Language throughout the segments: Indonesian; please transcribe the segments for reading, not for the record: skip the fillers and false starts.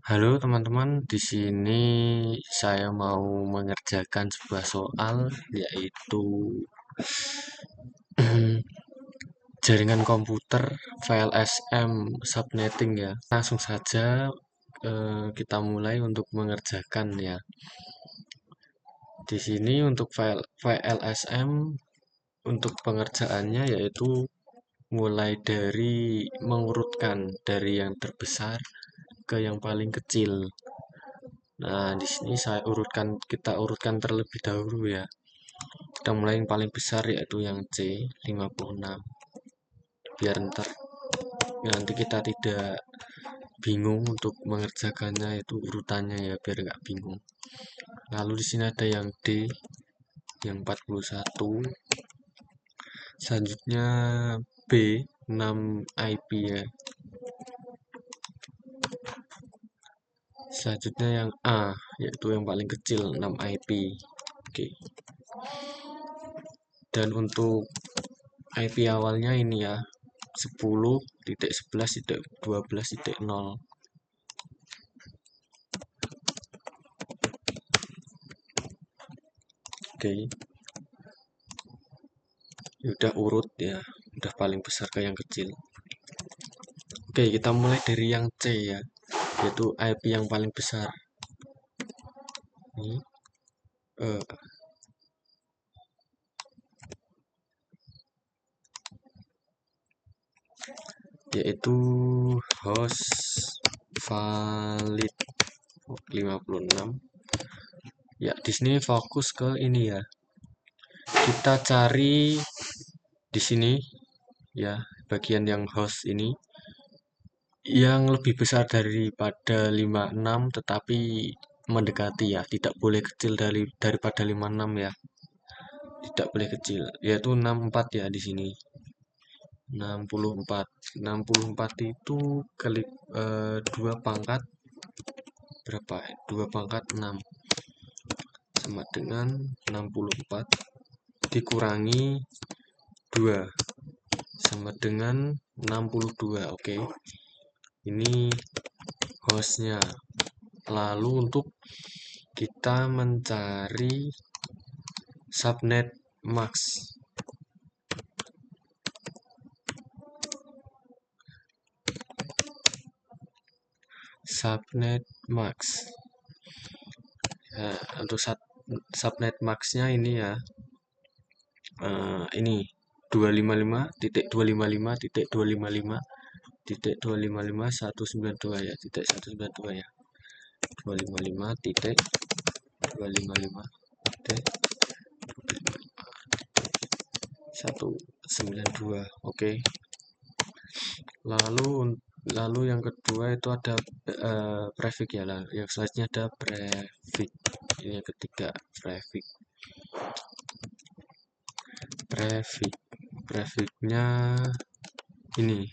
Halo teman-teman, di sini saya mau mengerjakan sebuah soal yaitu jaringan komputer VLSM subnetting ya. Langsung saja kita mulai untuk mengerjakan ya. Di sini untuk VLSM untuk pengerjaannya yaitu mulai dari mengurutkan dari yang terbesar ke yang paling kecil. Nah, di sini kita urutkan terlebih dahulu ya. Kita mulai yang paling besar yaitu yang C 56. Biar nanti kita tidak bingung untuk mengerjakannya itu urutannya ya, biar nggak bingung. Lalu di sini ada yang D yang 41. Selanjutnya B 6 IP ya. Selanjutnya yang A yaitu yang paling kecil 6 IP. Oke. Dan untuk IP awalnya ini ya 10.11.12.0. Oke, udah urut ya, udah paling besar ke yang kecil. Oke, kita mulai dari yang C ya, yaitu IP yang paling besar. Ini eh, yaitu host valid 56. Ya, di sini fokus ke ini ya. Kita cari di sini ya, bagian yang host ini yang lebih besar daripada 56 tetapi mendekati ya, tidak boleh kecil daripada 56 ya. Tidak boleh kecil, yaitu 64 ya di sini. 64. 64 itu kali 2 pangkat berapa? 2 pangkat 6 sama dengan 64 dikurangi 2 sama dengan 62. Oke. Ini hostnya. Lalu untuk kita mencari subnet max. Subnet max. Ya, untuk subnet maxnya ini ya. Ini 255.255.255.255.192 ya, titik 192 ya. 255.255.192. Oke. Lalu yang kedua itu ada prefix ya lah. Yang selanjutnya ada prefix. Ini yang ketiga prefix. Prefixnya ini.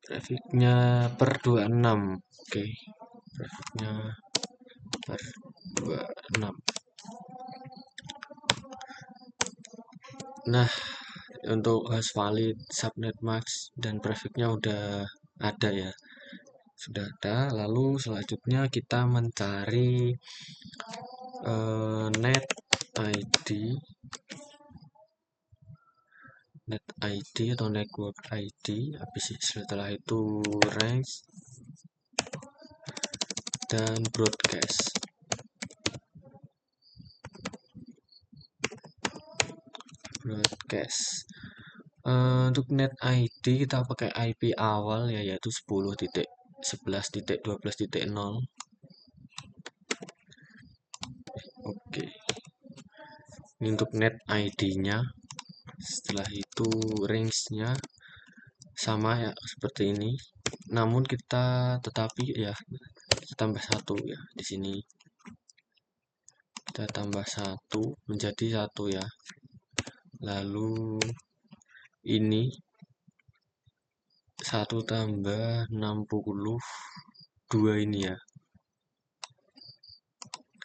Prefixnya per 26. Oke. Prefixnya per 26. Nah, untuk hash valid, subnet max, dan prefixnya udah ada ya. Sudah ada. Lalu selanjutnya kita mencari net ID atau network ID. Habis setelah itu range dan broadcast. Untuk net ID kita pakai IP awal ya, yaitu 10.11.12.0. Oke. Ini untuk net ID-nya. Setelah itu range-nya sama ya seperti ini. Namun tetapi ya tambah 1 ya di sini. Kita tambah 1 menjadi 1 ya. Lalu ini 1 tambah 62 ini ya.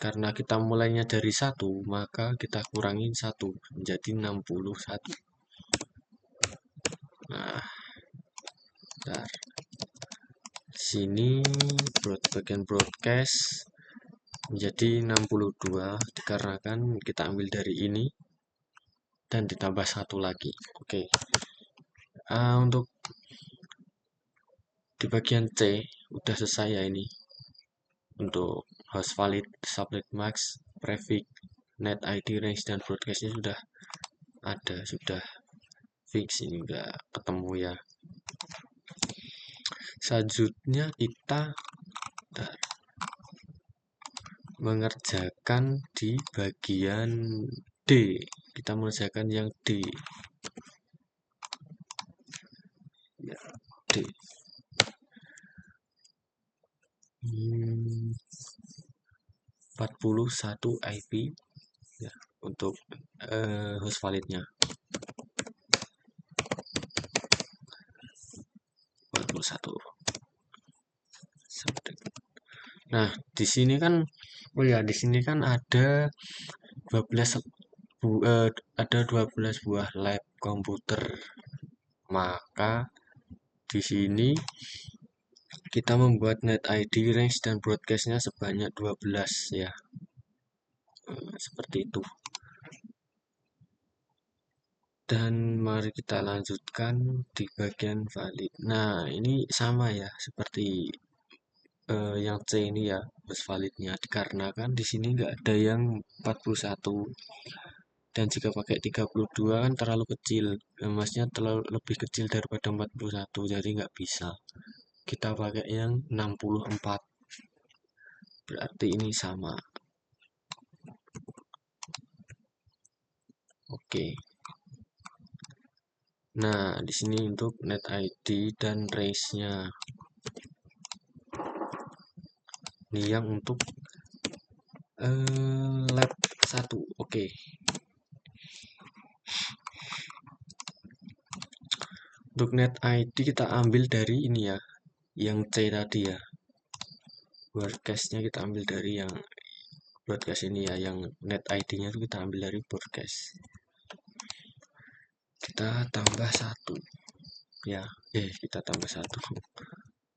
Karena kita mulainya dari 1, maka kita kurangin 1 menjadi 61. Nah, Bentar. Sini bagian broadcast menjadi 62 dikarenakan kita ambil dari ini dan ditambah satu lagi. Oke. Untuk di bagian C udah selesai ya ini. Untuk host valid, subnet max, prefix, net ID, range, dan broadcastnya sudah ada, sudah fix, ini enggak ketemu ya. Selanjutnya kita mengerjakan di bagian D. Kita mengerjakan yang D. Ya, D. 41 IP ya, untuk host validnya. 41. Nah, di sini kan di sini kan ada 12 buah lab komputer. Maka di sini kita membuat net ID, range, dan broadcastnya sebanyak 12 ya. Seperti itu. Dan mari kita lanjutkan di bagian valid. Nah, ini sama ya seperti yang C ini ya, host validnya, dikarenakan di sini nggak ada yang 41, dan jika pakai 32 kan terlalu kecil, maksudnya terlalu lebih kecil daripada 41, jadi nggak bisa. Kita pakai yang 64, berarti ini sama. Oke. Nah, di sini untuk net ID dan range-nya. Ini yang untuk lab 1. Oke. Untuk net ID kita ambil dari ini ya, yang C tadi ya. Broadcast-nya kita ambil dari yang broadcast ini ya, yang net ID-nya itu kita ambil dari broadcast. Kita tambah 1 ya. Kita tambah 1.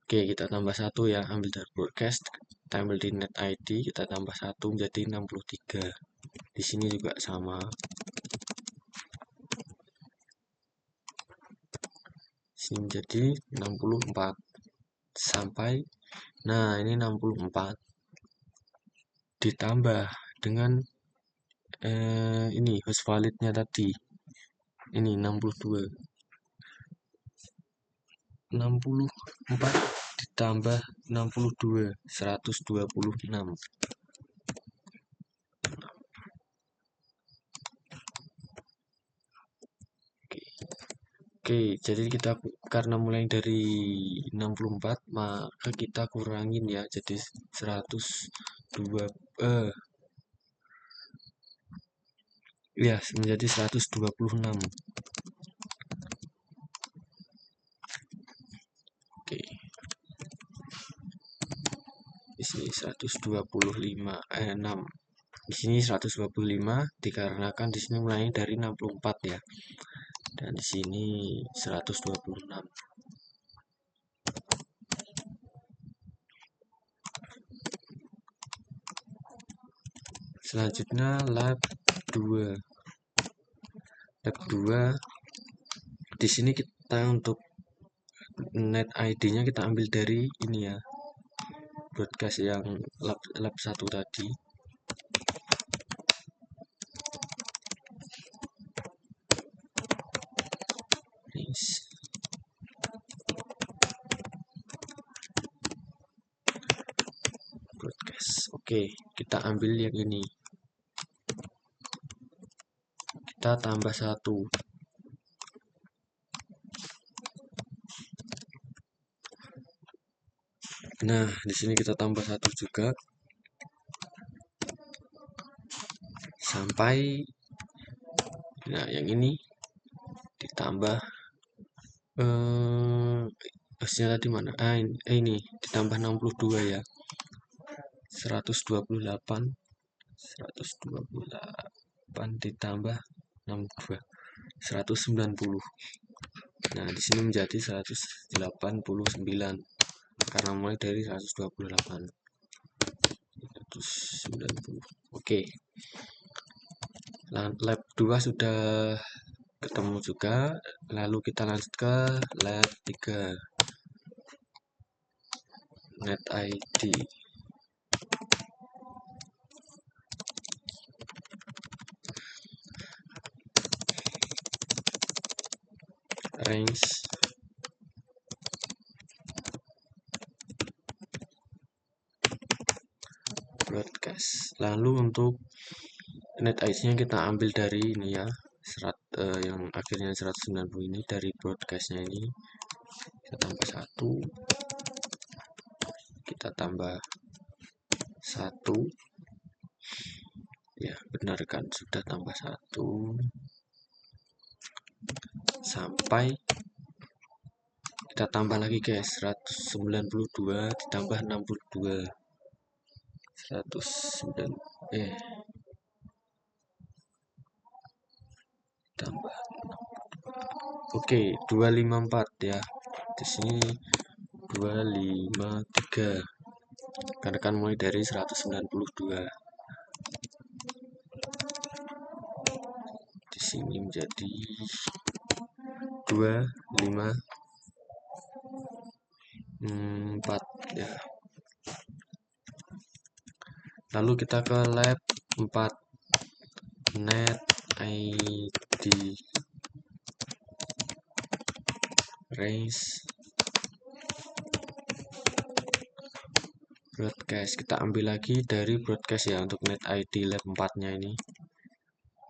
Oke, kita tambah 1 ya, ambil dari broadcast, kita ambil di net ID, kita tambah 1 menjadi 63. Di sini juga sama. Sini menjadi 64 sampai, nah ini 64 ditambah dengan ini host validnya tadi, ini 64 ditambah 62, 126. Oke, jadi kita karena mulai dari 64, maka kita kurangin ya, jadi 102 ya, menjadi 126. Oke. Di sini 6. Di sini 125 dikarenakan di sini mulai dari 64 ya. Dan di sini 126. Selanjutnya lab 2. Lab 2 di sini kita untuk net ID-nya kita ambil dari ini ya. Broadcast yang lab 1 tadi. Broadcast. Oke, kita ambil yang ini. Kita tambah 1. Nah, di sini kita tambah 1 juga. Sampai, nah yang ini ditambah hasilnya tadi mana? Ini ditambah 62 ya. 128 ditambah 62, 190. Nah, di sini menjadi 189 karena mulai dari 128. 190. Oke. Lab 2 sudah ketemu juga, lalu kita lanjut ke lab 3. Net ID. Range. Broadcast. Lalu untuk net ID-nya kita ambil dari ini ya, yang akhirnya 190 ini dari broadcast-nya ini. Kita tambah 1. Kita tambah 1. Ya, benar kan, sudah tambah 1 sampai kita tambah lagi guys, 192 ditambah 62. 109 tambah. Oke, 254 ya. Di sini 253. Karena kan mulai dari 192. Di sini menjadi 254 ya. Lalu kita ke lab 4. Net ID range broadcast. Kita ambil lagi dari broadcast ya untuk net ID lab 4-nya ini.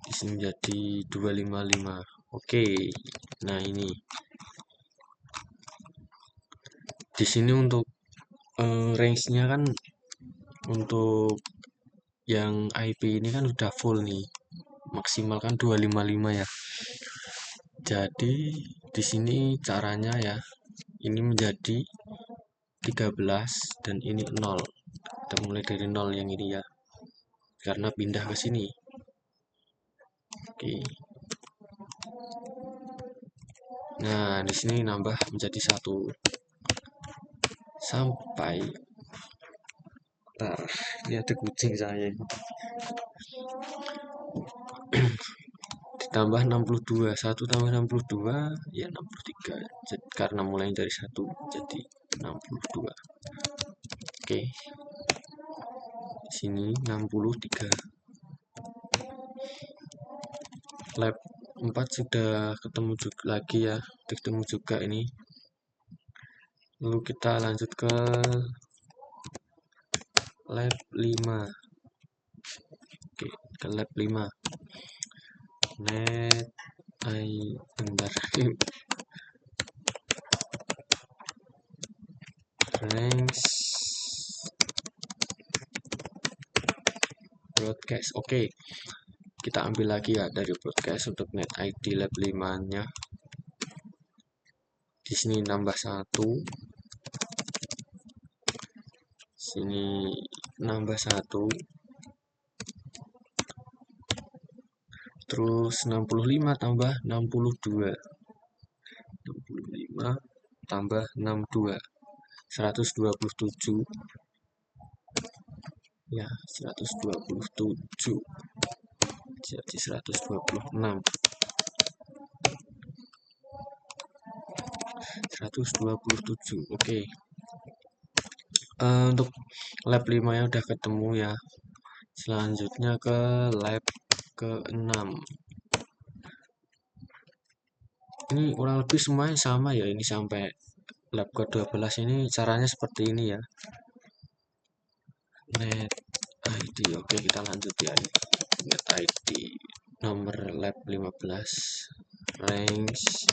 Di sini menjadi 255. Oke. Nah, ini. Di sini untuk range-nya kan untuk yang IP ini kan udah full nih. Maksimal kan 255 ya. Jadi di sini caranya ya, ini menjadi 13 dan ini 0. Kita mulai dari 0 yang ini ya. Karena pindah ke sini. Oke. Nah, di sini nambah menjadi 1 sampai ini ada kucing saya. Ditambah 62. 1 tambah 62 ya 63. Karena mulai dari 1 jadi 62. Oke. Sini 63. Lab 4 sudah ketemu juga lagi ya. Ketemu juga ini. Lalu kita lanjut ke lab 5. Oke, ke lab 5. Net bentar. Range broadcast. Oke. Kita ambil lagi ya dari broadcast untuk net ID lab 5-nya. Di sini nambah 1. Sini nambah 1. Terus 65 tambah 62. 65 tambah 62. 127. Ya, 127. Jadi 126. 127. Oke. Untuk lab 5 yang udah ketemu ya. Selanjutnya ke lab ke-6. Ini kurang lebih semuanya sama ya, ini sampai lab ke-12 ini caranya seperti ini ya. Net ID. Oke, kita lanjut ya. Net ID nomor lab 15, range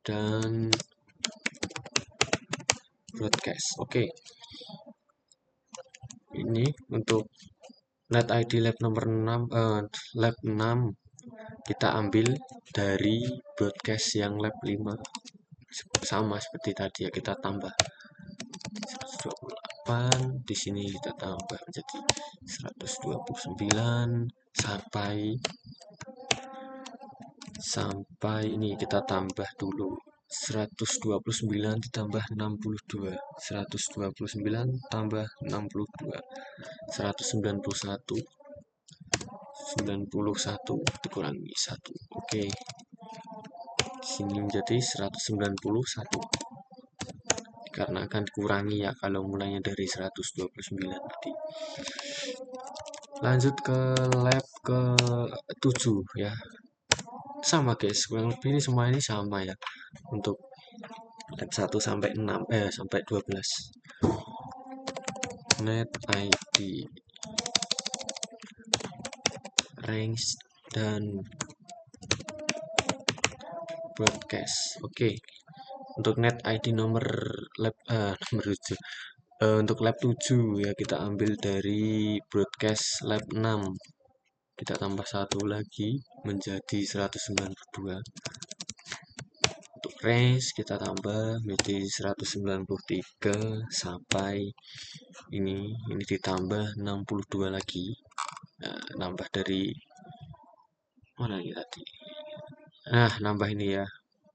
dan broadcast. Oke. Ini untuk net ID lab nomor 6, lab 6 kita ambil dari broadcast yang lab 5. Sama seperti tadi ya, kita tambah 128, di sini kita tambah menjadi 129 sampai sampai ini kita tambah dulu 129 ditambah 62, 129 tambah 62, 191, 91 dikurangi 1. Oke, sini menjadi 191 karena akan dikurangi ya kalau mulainya dari 129 tadi. Lanjut ke lab ke 7 ya, sama guys, kurang lebih ini semua ini sama ya untuk lab 1 sampai 6 sampai 12. Net ID, range, dan broadcast. Oke, untuk net ID nomor lab nomor 7 untuk lab 7 ya, kita ambil dari broadcast lab 6, kita tambah satu lagi menjadi 192. Untuk range kita tambah menjadi 193 sampai ini ditambah 62 lagi. Nah, nambah dari mana ini tadi? Nah, nambah ini ya.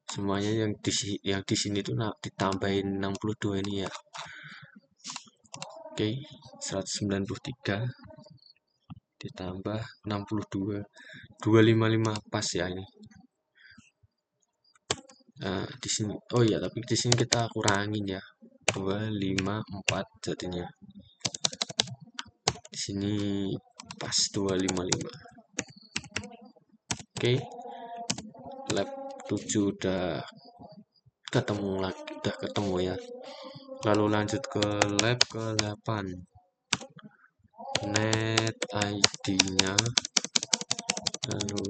Semuanya yang di sini tuh ditambahin 62 ini ya. Oke, 193 ditambah 62, 255 pas ya ini. Nah, di sini, oh ya, tapi di sini kita kurangin ya, 254 jadinya. Di sini pas 255. Oke, lab 7 udah ketemu lagi, udah ketemu ya. Lalu lanjut ke lab ke 8. Net ID-nya, lalu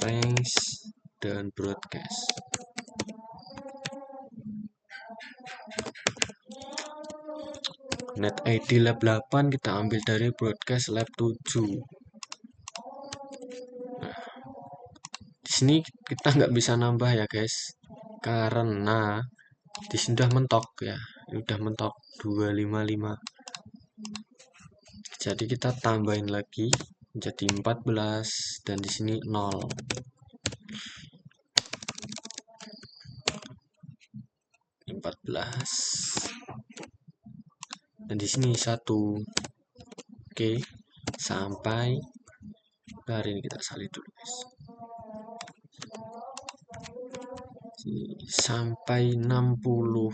range dan broadcast. Net ID lab 8 kita ambil dari broadcast lab 7. Nah, di sini kita nggak bisa nambah ya guys, karena di sini udah mentok ya, ini udah mentok 255. Jadi kita tambahin lagi menjadi 14 dan di sini 0. 14 dan di sini 1. Oke, sampai hari ini kita salin dulu guys. Sampai 61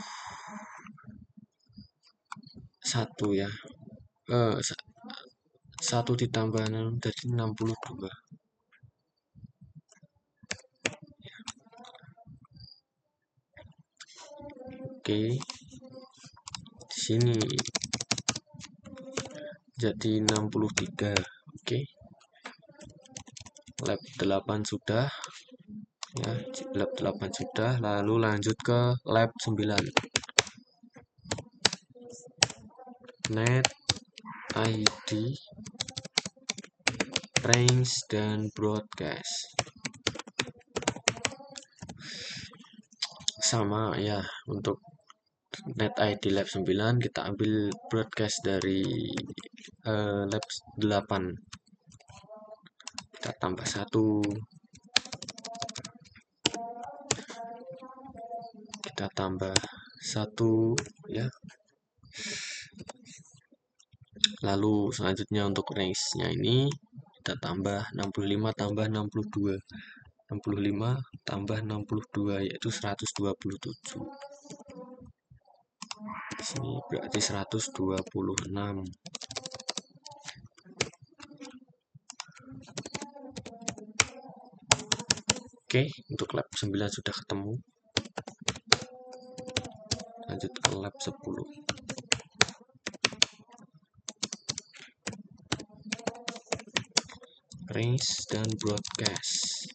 ya. 1 ditambah 6 jadi 62. Oke, di sini jadi 63. Oke, lab 8 sudah ya, lab 8 sudah. Lalu lanjut ke lab 9. Net ID, range, dan broadcast sama ya. Untuk net ID lab 9 kita ambil broadcast dari lab 8, kita tambah 1, kita tambah 1 ya. Lalu selanjutnya untuk range-nya ini kita tambah 65 tambah 62, 65 tambah 62 yaitu 127. Di sini berarti 126. Oke, untuk lab 9 sudah ketemu. Lanjut ke lab 10. Range dan broadcast.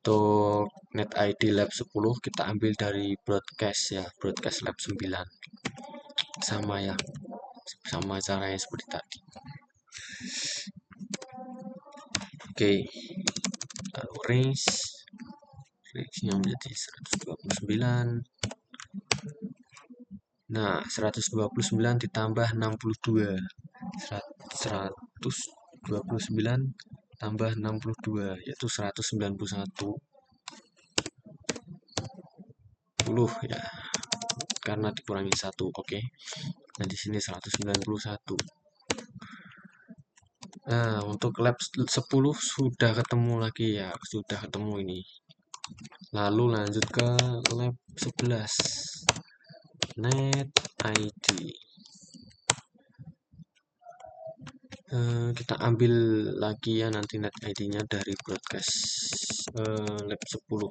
Untuk net ID lab 10 kita ambil dari broadcast ya, broadcast lab 9. Sama ya, sama caranya seperti tadi. Oke, lalu range-nya menjadi 129. Nah, 129 ditambah 62, 129 tambah 62 yaitu 191 ya, karena dikurangi 1. Oke. Nah, di sini 191. Nah, untuk lab 10 sudah ketemu lagi ya, sudah ketemu ini. Lalu lanjut ke lab 11. Net ID. Kita ambil lagi ya nanti net ID-nya dari broadcast lab 10.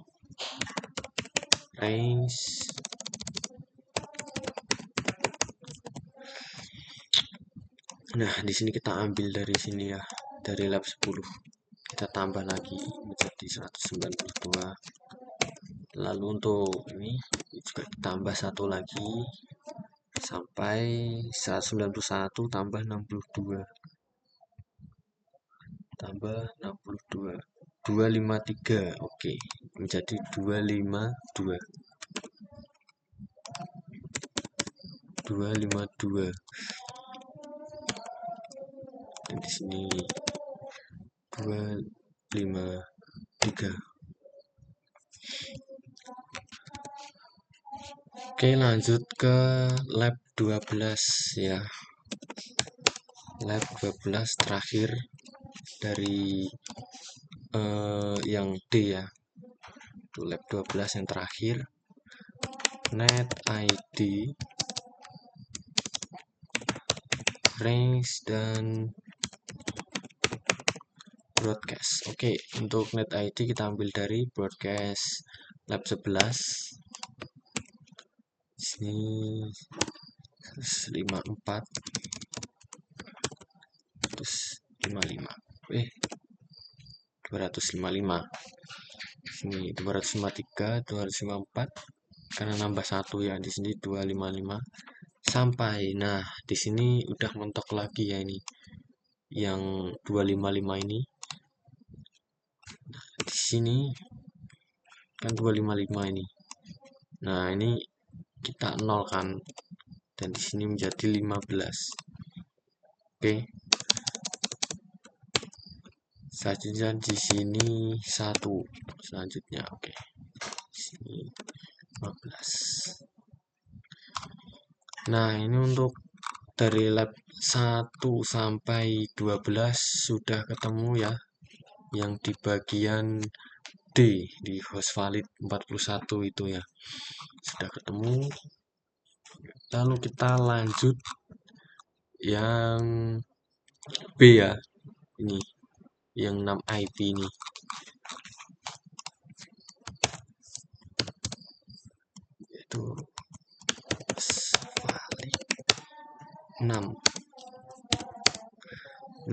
Range. Nah, di sini kita ambil dari sini ya, dari lab 10. Kita tambah lagi menjadi 192. Lalu untuk ini juga ditambah satu lagi sampai 191 tambah 62. Tambah 62. 253. Oke, menjadi 252. 252. Dan di sini 253. Oke, lanjut ke lab 12 ya. Lab 12 terakhir dari yang D ya. Itu lab 12 yang terakhir. Net ID, range, dan broadcast. Oke, untuk net ID kita ambil dari broadcast lab 11. Sini 154 terus 55 255. Sini 253 254 karena nambah satu ya, di sini 255 sampai. Nah, di sini udah mentok lagi ya, ini yang 255 ini. Nah, di sini kan 255 ini. Nah, ini kita nol kan, dan di sini menjadi 15. Oke. Selanjutnya di sini 1. Selanjutnya oke. Di sini 15. Nah, ini untuk dari lab 1 sampai 12 sudah ketemu ya. Yang di bagian D di host valid 41 itu ya. Sudah ketemu. Lalu kita lanjut yang B ya. Ini yang 6 IP ini. Itu valid 6.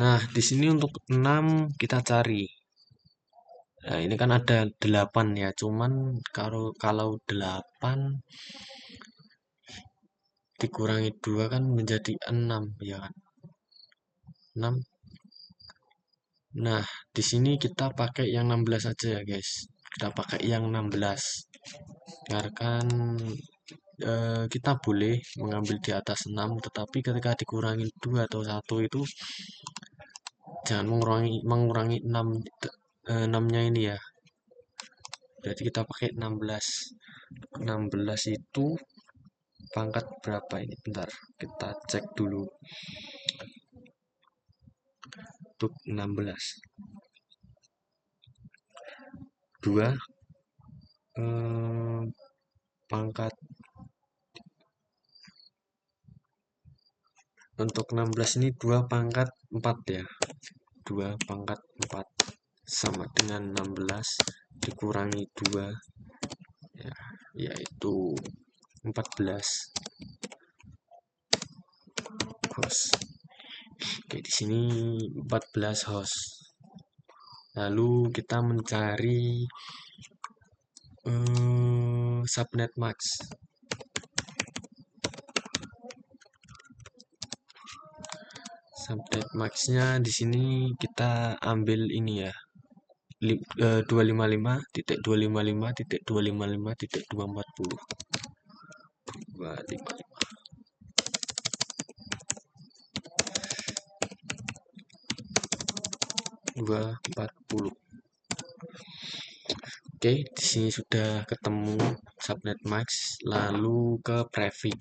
Nah, di sini untuk 6 kita cari. Nah, ini kan ada 8 ya, cuman kalau 8 dikurangi 2 kan menjadi 6 ya kan. 6. Nah, di sini kita pakai yang 16 aja ya, guys. Kita pakai yang 16. Biarkan kita boleh mengambil di atas 6, tetapi ketika dikurangi 2 atau 1 itu jangan mengurangi 6 6-nya ini ya. Berarti kita pakai 16. 16 itu pangkat berapa ini? Bentar, kita cek dulu. Untuk 16. 2 pangkat untuk 16 ini 2 pangkat 4 ya. 2 pangkat 4 sama dengan 16 dikurangi 2 ya, yaitu 14 host. Oke, di sini 14 host. Lalu kita mencari subnet max. Subnet max-nya di sini kita ambil ini ya. 255.255.255.240. 255. 240. Oke, di sini sudah ketemu subnet max, lalu ke prefix.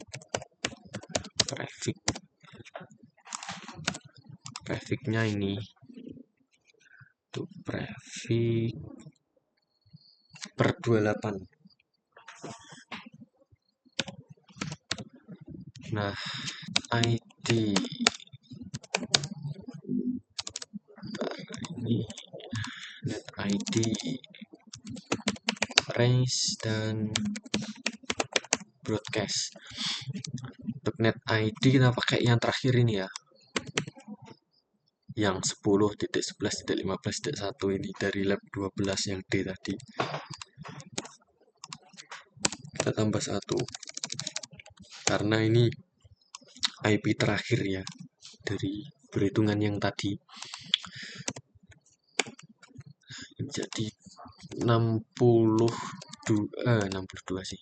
Prefixnya ini tuh, prefix per 28. Nah, ID ini net ID, range, dan broadcast. Untuk net ID kita pakai yang terakhir ini ya, yang 10.11.15.1 ini dari lab 12 yang D tadi. Kita tambah 1 karena ini IP terakhir ya dari perhitungan yang tadi. Jadi 62 sih.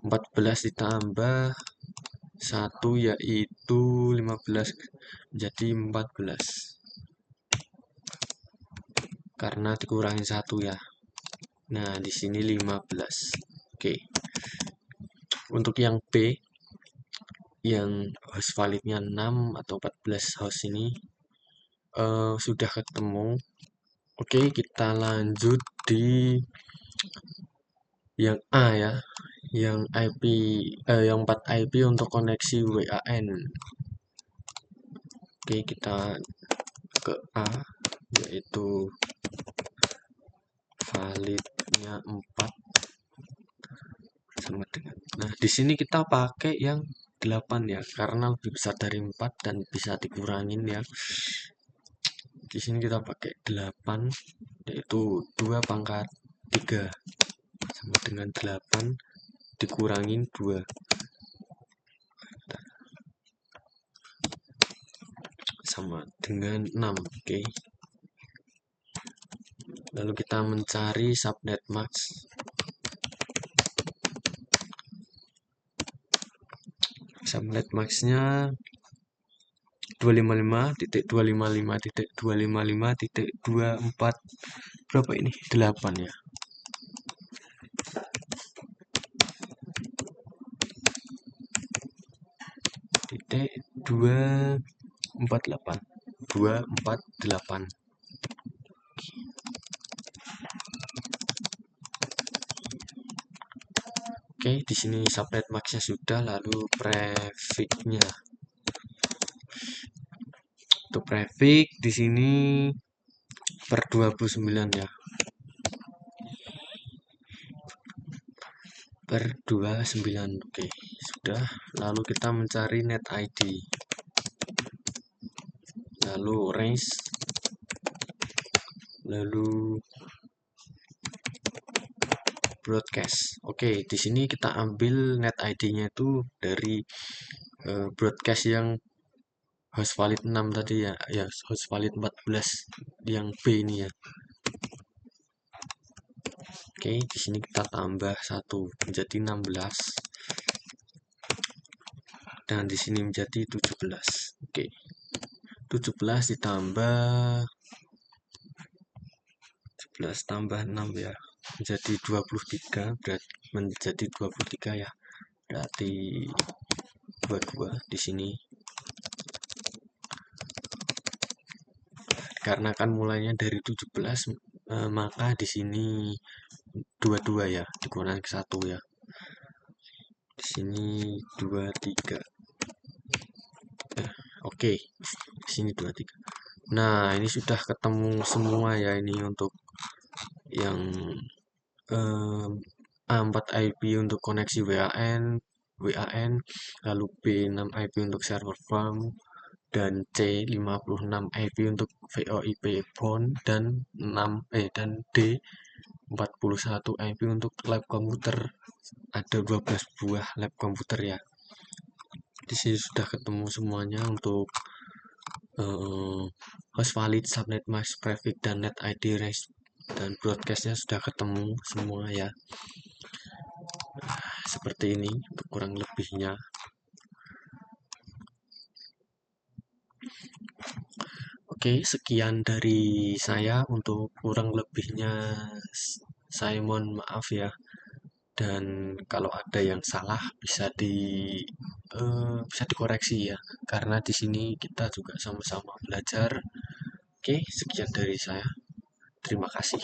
14 ditambah 1 yaitu 15, jadi 14. Karena dikurangin 1 ya. Nah, di sini 15. Oke. Untuk yang B yang host validnya 6 atau 14 host ini sudah ketemu. Oke, kita lanjut di yang A ya, yang IP yang 4 IP untuk koneksi WAN. Oke, kita ke A, yaitu validnya 4 sama dengan. Nah, di sini kita pakai yang 8 ya, karena lebih besar dari 4 dan bisa dikurangin ya. Di sini kita pakai 8, yaitu 2 pangkat 3 sama dengan 8 dikurangin 2 sama dengan 6. Oke. Lalu kita mencari subnet max. Subnet maxnya 255.255.255.24 berapa ini? 8 ya. Titik 248. Oke, di sini subnet maxnya sudah, lalu prefixnya. Untuk prefix di sini per 29 ya. Per 29. Oke, sudah. Lalu kita mencari net ID. Lalu range. Lalu broadcast. Oke, di sini kita ambil net ID-nya itu dari broadcast yang host valid 6 tadi ya, host valid 14 yang B ini ya. Oke, di sini kita tambah 1 menjadi 16. Dan di sini menjadi 17. Oke. 17 ditambah 17 tambah 6 ya. Menjadi 23, berarti menjadi 23 ya. Berarti 22 di sini. Karena kan mulainya dari 17, maka di sini 22 ya, dikurangi 1 ya. Di sini 23. Oke. Di sini 23. Nah, ini sudah ketemu semua ya, ini untuk yang A4 IP untuk koneksi WAN, lalu B6 IP untuk server farm, dan C56 IP untuk VoIP phone, dan D41 IP untuk lab komputer. Ada 12 buah lab komputer ya. Di sini sudah ketemu semuanya untuk host valid, subnet mask, prefix, dan net ID, range, dan broadcastnya sudah ketemu semua ya. Seperti ini untuk kurang lebihnya. Oke, Oke, sekian dari saya. Untuk kurang lebihnya saya mohon maaf ya. Dan kalau ada yang salah bisa dikoreksi ya. Karena di sini kita juga sama-sama belajar. Oke, sekian dari saya. Terima kasih.